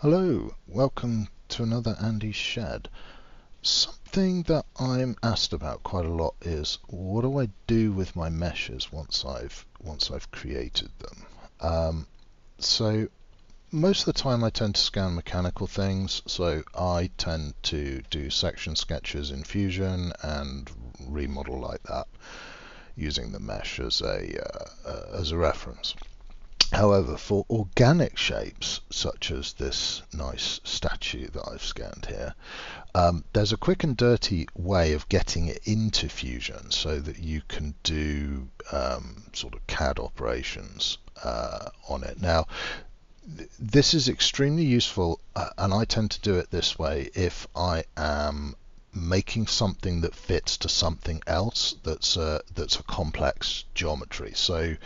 Hello, welcome to another Andy's Shed. Something that I'm asked about quite a lot is what do I do with my meshes once I've created them? So most of the time I tend to scan mechanical things, so I tend to do section sketches in Fusion and remodel like that using the mesh as a reference. However, for organic shapes, such as this nice statue that I've scanned here, there's a quick and dirty way of getting it into Fusion so that you can do sort of CAD operations on it. Now, this is extremely useful, and I tend to do it this way if I am making something that fits to something else that's a complex geometry. So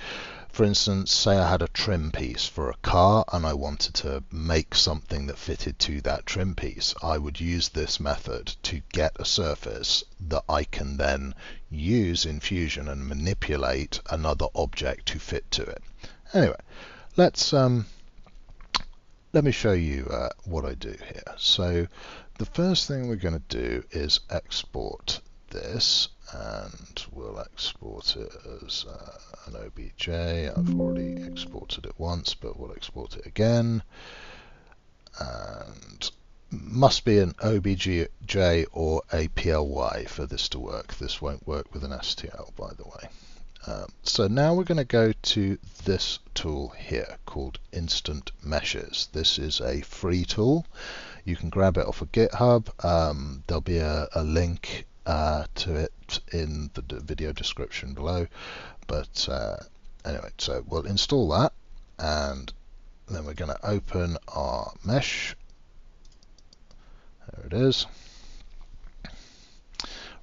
for instance, say I had a trim piece for a car and I wanted to make something that fitted to that trim piece. I would use this method to get a surface that I can then use in Fusion and manipulate another object to fit to it. Anyway, let me show you what I do here. So the first thing we're going to do is export this, and we'll export it as an OBJ. I've already exported it once, but we'll export it again. And must be an OBJ or a PLY for this to work. This won't work with an STL, by the way. So now we're going to go to this tool here called Instant Meshes. This is a free tool. You can grab it off of GitHub. There'll be a link to it in the video description below. But anyway, so we'll install that, and then we're going to open our mesh. There it is.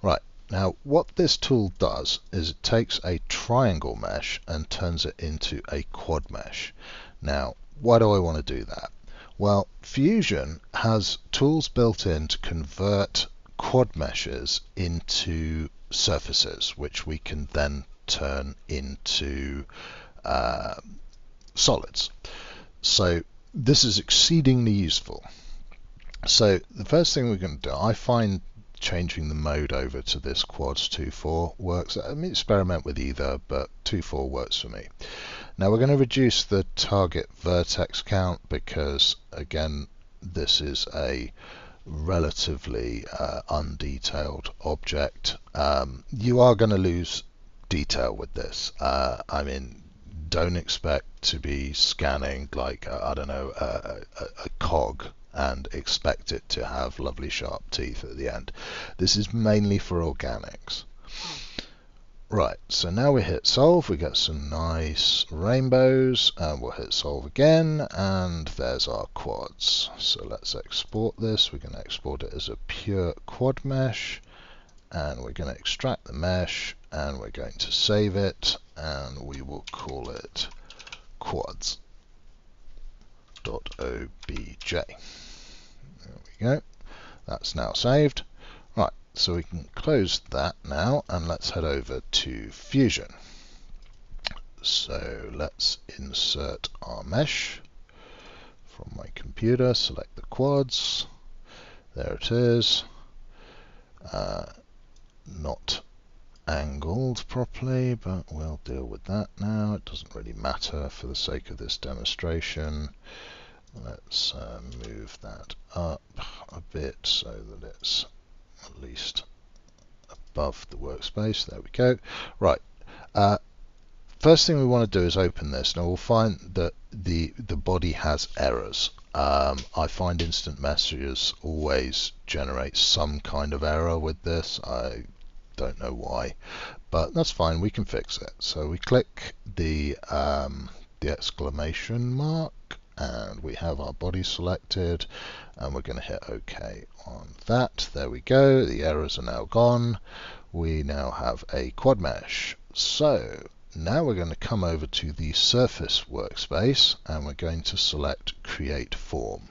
Right. Now, what this tool does is it takes a triangle mesh and turns it into a quad mesh. Now, why do I want to do that? Well, Fusion has tools built in to convert quad meshes into surfaces, which we can then turn into solids. So this is exceedingly useful. So the first thing we're going to do, I find changing the mode over to this quads 2.4 works. I mean, experiment with either, but 2.4 works for me. Now we're going to reduce the target vertex count because, again, this is a relatively undetailed object. You are going to lose detail with this. I mean, don't expect to be scanning like, I don't know, a cog and expect it to have lovely sharp teeth at the end. This is mainly for organics. Right, so now we hit solve, we get some nice rainbows, and we'll hit solve again, and there's our quads. So let's export this. We're going to export it as a pure quad mesh, and we're going to extract the mesh, and we're going to save it, and we will call it quads.obj. There we go. That's now saved. Right, so we can close that now, and let's head over to Fusion. So let's insert our mesh from my computer, select the quads. There it is. Not angled properly, but we'll deal with that now. It doesn't really matter for the sake of this demonstration. Let's move that up a bit so that it's at least above the workspace. There we go. Right. First thing we want to do is open this. Now we'll find that the body has errors. I find instant meshes always generate some kind of error with this. I don't know why, but that's fine. We can fix it. So we click the exclamation mark, and we have our body selected, and we're going to hit OK on that. There we go. The errors are now gone. We now have a quad mesh. So now we're going to come over to the surface workspace, and we're going to select create form.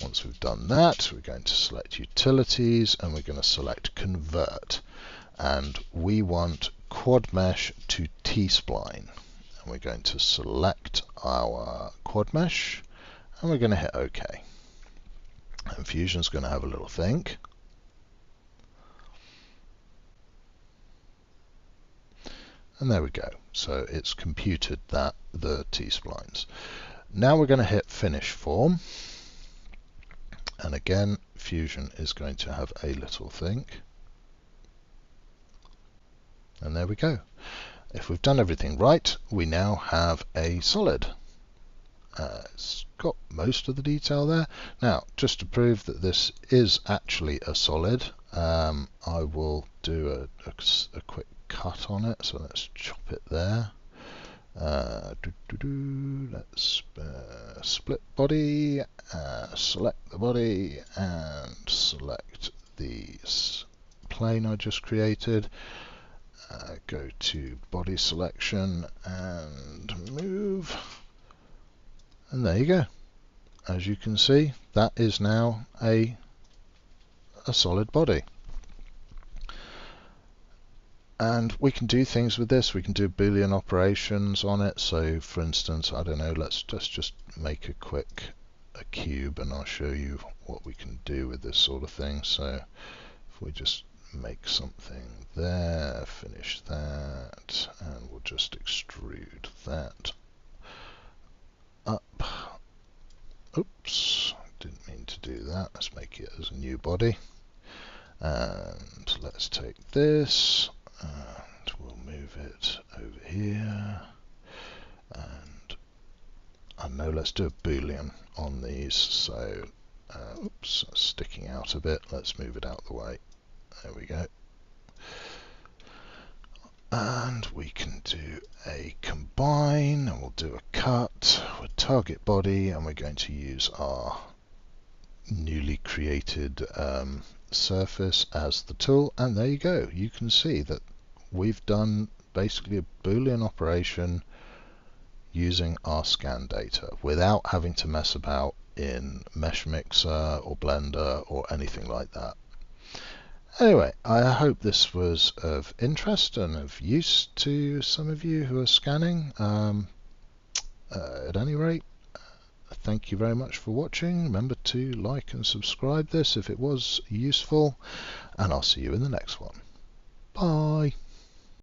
Once we've done that, we're going to select utilities, and we're going to select convert, and we want quad mesh to T-spline. We're going to select our quad mesh, and we're going to hit OK. And Fusion's going to have a little think. And there we go. So it's computed that the T-splines. Now we're going to hit Finish Form. And again, Fusion is going to have a little think. And there we go. If we've done everything right, we now have a solid. It's got most of the detail there. Now, just to prove that this is actually a solid, I will do a quick cut on it. So let's chop it there. Let's split body, select the body, and select the plane I just created. Go to body selection and move. And there you go. As you can see, that is now a solid body. And we can do things with this. We can do Boolean operations on it. So for instance, I don't know, let's just make a cube, and I'll show you what we can do with this sort of thing. So if we just make something there, finish that, and we'll just extrude that up. Oops, didn't mean to do that. Let's make it as a new body. And let's take this and we'll move it over here. And I know, let's do a Boolean on these. So, oops, that's sticking out a bit. Let's move it out of the way. There we go. And we can do a combine, and we'll do a cut with target body, and we're going to use our newly created surface as the tool. And there you go. You can see that we've done basically a Boolean operation using our scan data without having to mess about in Mesh Mixer or Blender or anything like that. Anyway, I hope this was of interest and of use to some of you who are scanning. At any rate, thank you very much for watching. Remember to like and subscribe this if it was useful, and I'll see you in the next one. Bye.